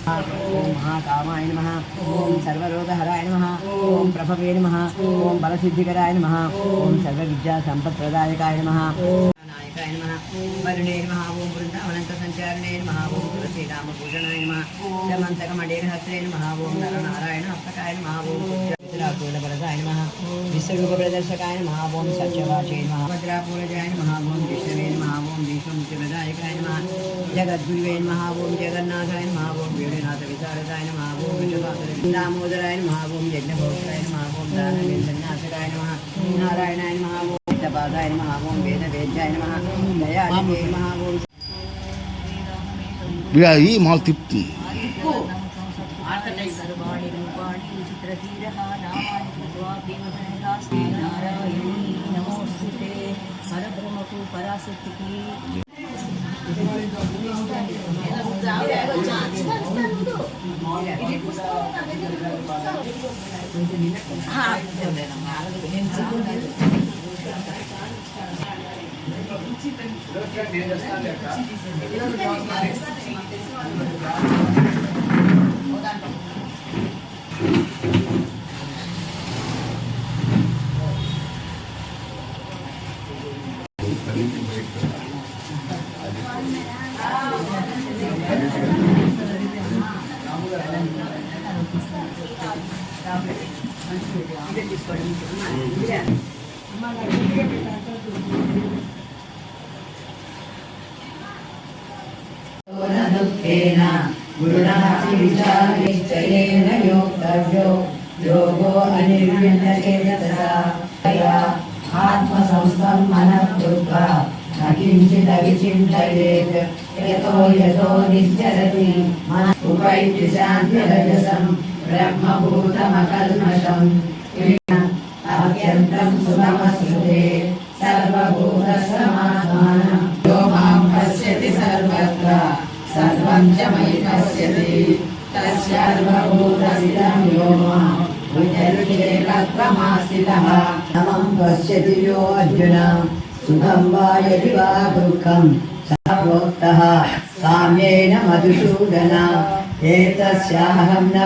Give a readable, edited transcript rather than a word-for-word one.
ओम महाकामाय नमः। ओम सर्वरोगहराय नमः। ओम प्रभवे नमः। ओम बलसिद्धिकराय नमः। ओम सर्वविद्यासम्पत्प्रदायकाय नमः। नायकाय नमः। वरुणे नमः। ओम वृन्दावनन्तसञ्चारिणे नमः। ओम तुलसीरामपूजनाय नमः। समन्तकमणिर्हस्ते नमः। ओम नरनारायण हस्तकाय नमः। ओम कुलवरदाय नमः। विश्वरूपप्रदर्शकाय नमः। ओम सत्यवाचे नमः। भद्रापूरजाय नमः। ओम विष्णवे नमः। ओम विष्णुमुख्यप्रदायकाय नमः। जगद्गुरुवे नमः। ओम जगन्नाथाय नमः। ओम वीरनाथ विशारदाय नमः। ओम दामोदराय नमः। ओम यज्ञभोक्ताय नमः। ओम दानवेन्द्रनाथकाय नमः। नारायणाय नमः। ओम पादाय नमः। ओम वेदवेद्याय नमः। दयानिधे नमः। ओम ఈ మాల్ తిప్పు सर्वाणि रूपाणि चित्रधीरः नामानि कृत्वा भीमसन्धास्ति नारायणी नमोस्तुते परब्रह्मकु पराशक्तिकी दुःखेन गुरुणापि विचारेण योक्तव्यो योगो अनिर्विण्णचेतसा आत्मसंस्थं मनः कृत्वा न किञ्चिदविचिन्तयेत् यतो यतो निश्चरति मनः उपैति शान्तिरजसं ब्रह्मभूतमकल्मषम् अत्यन्तं सुखमश्नुते सर्वभूतसमात्मानं यो मां पश्यति सर्वत्र सर्वं च मयि पश्यति तस्यार्वभूतमिदं यो मां विचर्येकत्वमास्थितः समं पश्यति यो अर्जुन सुखं वा यदि वा दुःखं सः प्रोक्तः साम्येन मधुसूदन एतस्याहं न